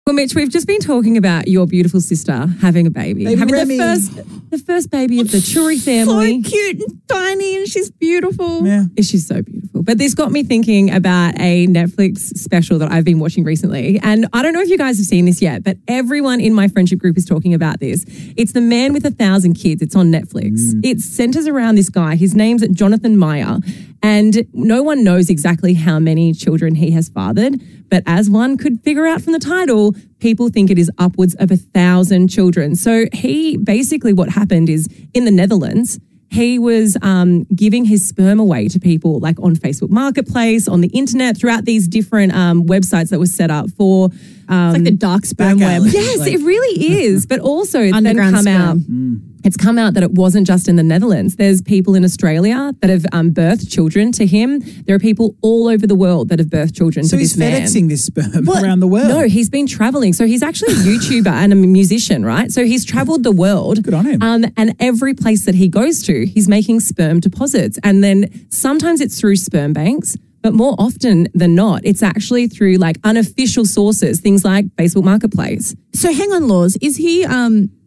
Well, Mitch, we've just been talking about your beautiful sister having a baby. Having the first baby of the Churi family. So cute and tiny, and she's beautiful. Yeah. She's so beautiful. But this got me thinking about a Netflix special that I've been watching recently. And I don't know if you guys have seen this yet, but everyone in my friendship group is talking about this. It's The Man with 1,000 Kids. It's on Netflix. It centers around this guy. His name's Jonathan Meyer. And no one knows exactly how many children he has fathered. But as one could figure out from the title, people think it is upwards of 1,000 children. So he basically, what happened is in the Netherlands, he was giving his sperm away to people like on Facebook Marketplace, on the internet, throughout these different websites that were set up for... it's like the dark sperm web. Yes, it really is. But also it's then Underground come sperm. out... It's come out that it wasn't just in the Netherlands. There's people in Australia that have birthed children to him. There are people all over the world that have birthed children to this man. So he's FedExing this sperm around the world? No, he's been traveling. So he's actually a YouTuber and a musician, right? So he's traveled the world. Good on him. And every place that he goes to, he's making sperm deposits. And then sometimes it's through sperm banks, but more often than not, it's actually through like unofficial sources, things like Facebook Marketplace. So hang on, Laws. Is he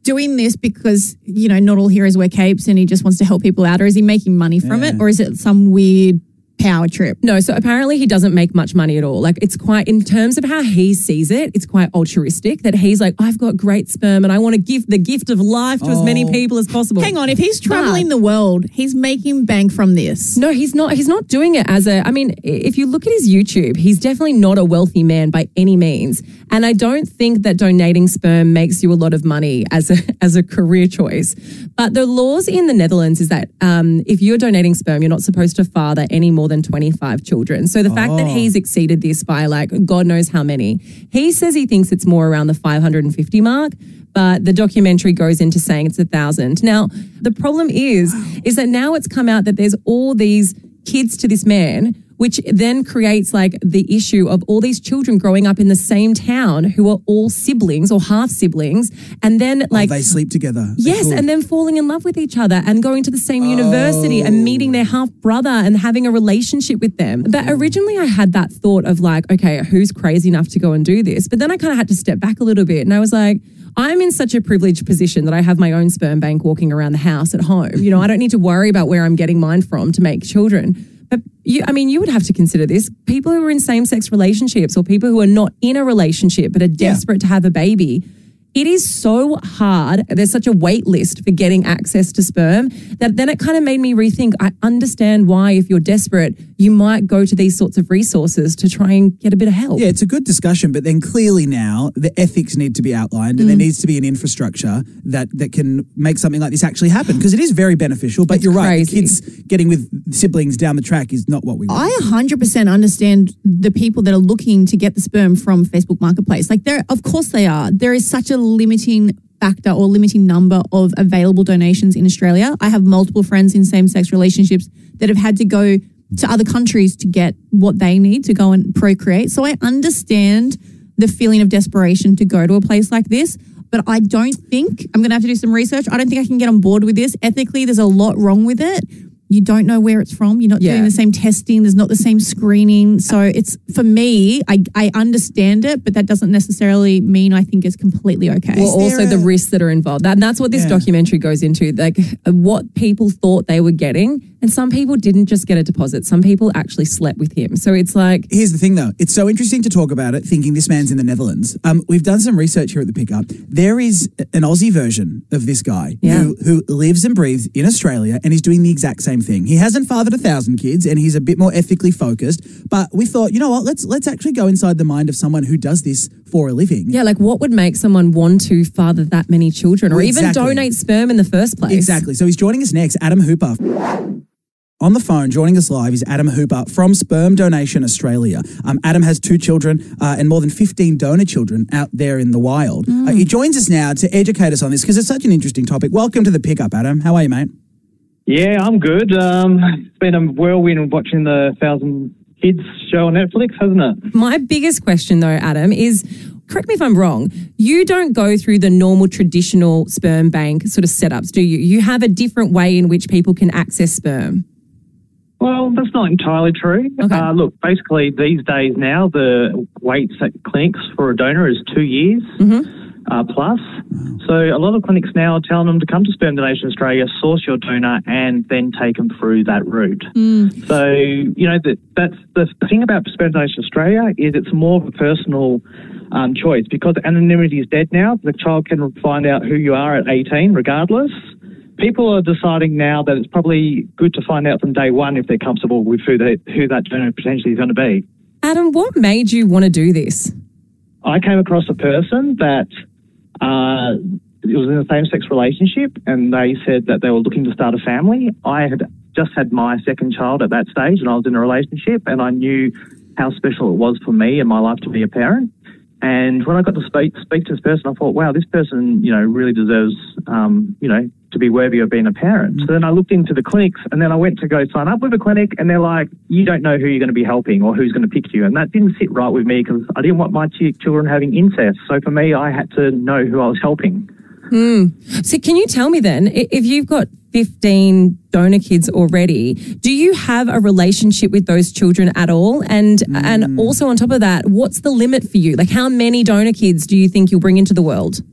doing this because, not all heroes wear capes and he just wants to help people out, or is he making money from it, or is it some weird power trip? No, so apparently he doesn't make much money at all. Like it's quite, in terms of how he sees it, it's quite altruistic that he's like, I've got great sperm and I want to give the gift of life to as many people as possible. Hang on, if he's traveling the world, he's making bank from this. No, he's not. He's not doing it as a, I mean, if you look at his YouTube, he's definitely not a wealthy man by any means. And I don't think that donating sperm makes you a lot of money as a career choice. But the laws in the Netherlands is that if you're donating sperm, you're not supposed to father any more than 25 children. So the fact that he's exceeded this by like God knows how many, he says he thinks it's more around the 550 mark, but the documentary goes into saying it's 1,000. Now, the problem is that now it's come out that there's all these kids to this man, which then creates like the issue of all these children growing up in the same town who are all siblings or half siblings. And then like... they sleep together. Yes, and then falling in love with each other and going to the same university and meeting their half brother and having a relationship with them. But originally I had that thought of like, okay, who's crazy enough to go and do this? But then I kind of had to step back a little bit and I was like, I'm in such a privileged position that I have my own sperm bank walking around the house at home. I don't need to worry about where I'm getting mine from to make children. But you would have to consider this. People who are in same-sex relationships or people who are not in a relationship but are desperate to have a baby, it is so hard. There's such a wait list for getting access to sperm that then it kind of made me rethink. I understand why, if you're desperate, you might go to these sorts of resources to try and get a bit of help. Yeah, it's a good discussion, but then clearly now the ethics need to be outlined and there needs to be an infrastructure that can make something like this actually happen, because it is very beneficial, but you're right, the kids getting with siblings down the track is not what we want. I 100% understand the people that are looking to get the sperm from Facebook Marketplace. Like, of course they are. There is such a limiting factor or limiting number of available donations in Australia. I have multiple friends in same-sex relationships that have had to go to other countries to get what they need to go and procreate. So I understand the feeling of desperation to go to a place like this, but I don't think, I'm going to have to do some research, I don't think I can get on board with this. Ethically, there's a lot wrong with it. You don't know where it's from. You're not doing the same testing. There's not the same screening. So it's, for me, I understand it, but that doesn't necessarily mean I think it's completely okay. Well, also the risks that are involved. And that's what this documentary goes into, like what people thought they were getting. And some people didn't just get a deposit. Some people actually slept with him. So it's like... Here's the thing, though. It's so interesting to talk about it, thinking this man's in the Netherlands. We've done some research here at the Pickup. There is an Aussie version of this guy who lives and breathes in Australia and is doing the exact same thing. He hasn't fathered 1,000 kids and he's a bit more ethically focused. But we thought, you know what, let's actually go inside the mind of someone who does this for a living. Yeah, like what would make someone want to father that many children or even donate sperm in the first place? Exactly. So he's joining us next, Adam Hooper. On the phone, joining us live, is Adam Hooper from Sperm Donation Australia. Adam has 2 children and more than 15 donor children out there in the wild. He joins us now to educate us on this because it's such an interesting topic. Welcome to the Pickup, Adam. How are you, mate? Yeah, I'm good. It's been a whirlwind watching the 1,000 Kids show on Netflix, hasn't it? My biggest question, though, Adam, is... Correct me if I'm wrong, you don't go through the normal traditional sperm bank sort of setups, do you? You have a different way in which people can access sperm. Well, that's not entirely true. Okay. Look, basically these days now, the waits at clinics for a donor is 2 years plus. So a lot of clinics now are telling them to come to Sperm Donation Australia, source your donor, and then take them through that route. So, you know, that's the thing about Sperm Donation Australia is it's more of a personal choice because anonymity is dead now. The child can find out who you are at 18 regardless. People are deciding now that it's probably good to find out from day one if they're comfortable with who that donor potentially is going to be. Adam, what made you want to do this? I came across a person that it was in a same-sex relationship and they said that they were looking to start a family. I had just had my second child at that stage and I was in a relationship and I knew how special it was for me in my life to be a parent. And when I got to speak to this person, I thought, wow, this person, you know, really deserves, you know, to be worthy of being a parent. So then I looked into the clinics and then I went to go sign up with a clinic and they're like, you don't know who you're going to be helping or who's going to pick you. And that didn't sit right with me because I didn't want my children having incest. So for me, I had to know who I was helping. So can you tell me then, if you've got 15 donor kids already, do you have a relationship with those children at all? And also on top of that, what's the limit for you? Like how many donor kids do you think you'll bring into the world?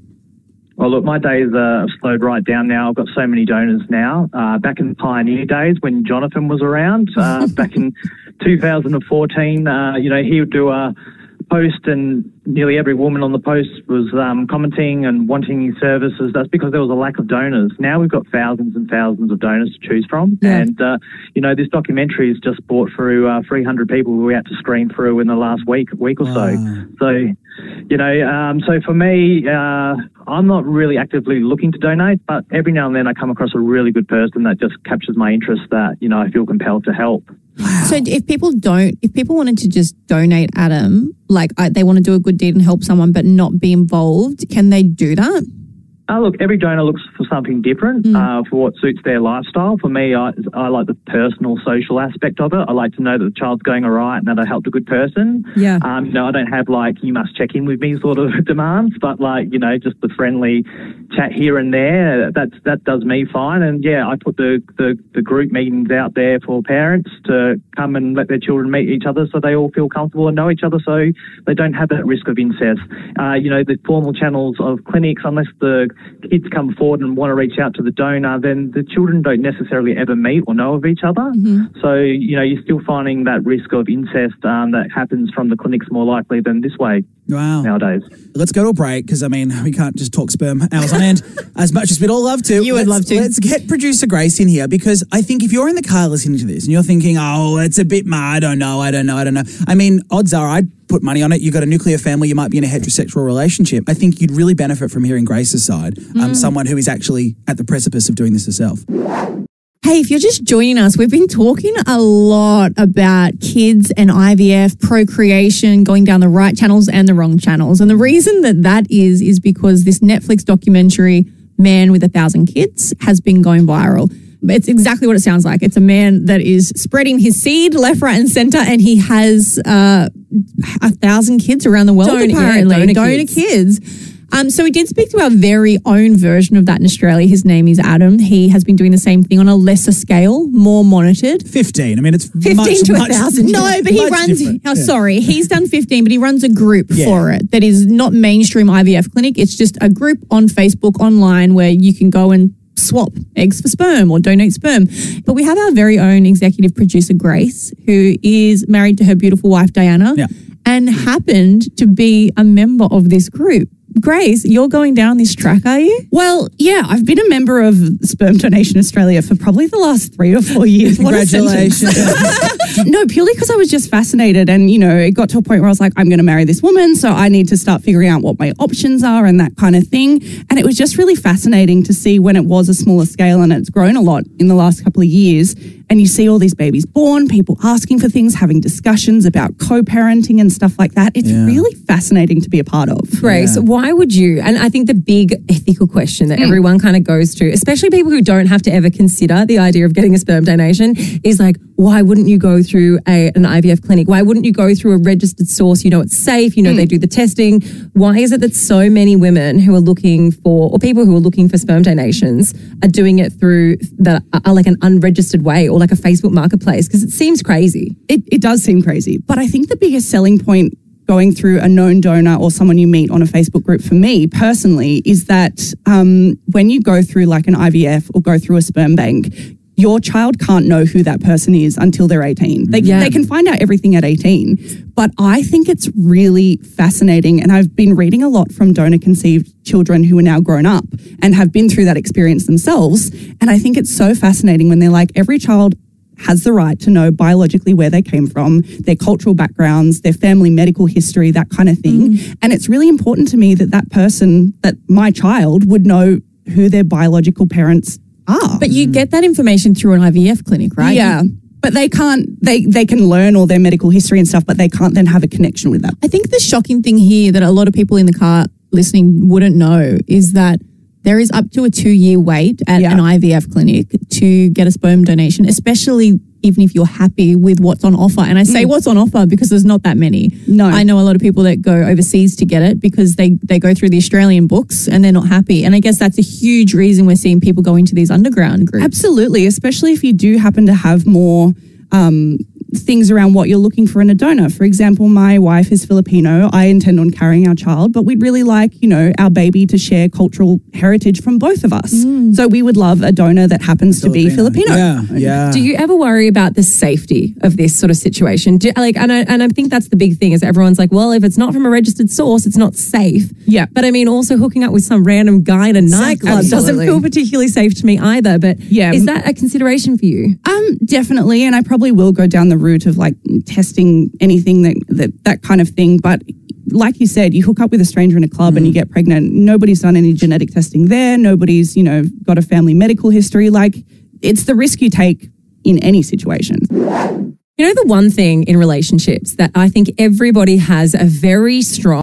Well, look, my days have slowed right down now. I've got so many donors now. Back in the pioneer days when Jonathan was around, back in 2014, you know, he would do a post and nearly every woman on the post was commenting and wanting his services. That's because there was a lack of donors. Now we've got thousands and thousands of donors to choose from. Yeah. And, you know, this documentary is just brought through 300 people who we had to screen through in the last week or so. So, you know, so for me, I'm not really actively looking to donate, but every now and then I come across a really good person that just captures my interest that, you know, I feel compelled to help. So if people wanted to just donate, Adam, like they want to do a good deed and help someone but not be involved, can they do that? Look, every donor looks for something different for what suits their lifestyle. For me, I like the personal, social aspect of it. I like to know that the child's going all right and that I helped a good person. Yeah. You know, I don't have like, you must check in with me sort of demands, but like, you know, just the friendly chat here and there, that does me fine. And yeah, I put the group meetings out there for parents to come and let their children meet each other so they all feel comfortable and know each other so they don't have that risk of incest. You know, the formal channels of clinics, unless the kids come forward and want to reach out to the donor, then the children don't necessarily ever meet or know of each other. So, you know, you're still finding that risk of incest that happens from the clinics more likely than this way nowadays. Let's go to a break because, I mean, we can't just talk sperm hours on end as much as we'd all love to. You would love to. Let's get producer Grace in here because I think if you're in the car listening to this and you're thinking, oh, it's a bit I don't know. I mean, odds are I'd put money on it. You've got a nuclear family. You might be in a heterosexual relationship. I think you'd really benefit from hearing Grace's side, someone who is actually at the precipice of doing this herself. Hey, if you're just joining us, we've been talking a lot about kids and IVF, procreation, going down the right channels and the wrong channels. And the reason that is because this Netflix documentary, Man with 1,000 Kids, has been going viral. It's exactly what it sounds like. It's a man that is spreading his seed left, right and centre, and he has 1,000 kids around the world, apparently. Donor kids. So we did speak to our very own version of that in Australia. His name is Adam. He has been doing the same thing on a lesser scale, more monitored. 15. I mean, it's 15 to 1,000. No, but he runs, sorry, he's done 15, but he runs a group for it that is not mainstream IVF clinic. It's just a group on Facebook online where you can go and swap eggs for sperm or donate sperm. But we have our very own executive producer, Grace, who is married to her beautiful wife, Diana, and happened to be a member of this group. Grace, you're going down this track, are you? Well, yeah, I've been a member of Sperm Donation Australia for probably the last 3 or 4 years. Congratulations. No, purely because I was just fascinated and, you know, it got to a point where I was like, I'm going to marry this woman, so I need to start figuring out what my options are and that kind of thing. And it was just really fascinating to see when it was a smaller scale, and it's grown a lot in the last couple of years. And you see all these babies born, people asking for things, having discussions about co-parenting and stuff like that. It's really fascinating to be a part of. Grace, why would you, and I think the big ethical question that everyone kind of goes to, especially people who don't have to ever consider the idea of getting a sperm donation, is like, why wouldn't you go through an IVF clinic? Why wouldn't you go through a registered source? You know, it's safe. You know, they do the testing. Why is it that so many women who are looking for, or people who are looking for sperm donations are doing it through like an unregistered way or like a Facebook marketplace? Because it seems crazy. It does seem crazy. But I think the biggest selling point going through a known donor or someone you meet on a Facebook group for me personally is that when you go through like an IVF or go through a sperm bank, your child can't know who that person is until they're 18. They can find out everything at 18. But I think it's really fascinating. And I've been reading a lot from donor-conceived children who are now grown up and have been through that experience themselves. And I think it's so fascinating when they're like, every child has the right to know biologically where they came from, their cultural backgrounds, their family medical history, that kind of thing. And it's really important to me that that person, that my child would know who their biological parents are. But you get that information through an IVF clinic, right? Yeah. But they can't, they can learn all their medical history and stuff, but they can't then have a connection with that. I think the shocking thing here that a lot of people in the car listening wouldn't know is that there is up to a 2-year wait at an IVF clinic to get a sperm donation, especially even if you're happy with what's on offer. And I say what's on offer because there's not that many. No. I know a lot of people that go overseas to get it because they go through the Australian books and they're not happy. And I guess that's a huge reason we're seeing people go into these underground groups. Absolutely, especially if you do happen to have more things around what you're looking for in a donor. For example, my wife is Filipino. I intend on carrying our child, but we'd really like, our baby to share cultural heritage from both of us. So we would love a donor that happens to be Filipino. Yeah. Do you ever worry about the safety of this sort of situation? And I think that's the big thing is everyone's like, well, if it's not from a registered source, it's not safe. Yeah. But I mean, also hooking up with some random guy in a nightclub doesn't feel particularly safe to me either. But is that a consideration for you? Definitely. And I probably will go down the route of like testing anything that kind of thing. But like you said, you hook up with a stranger in a club and you get pregnant. Nobody's done any genetic testing there. Nobody's, got a family medical history. Like, it's the risk you take in any situation. The one thing in relationships that I think everybody has a very strong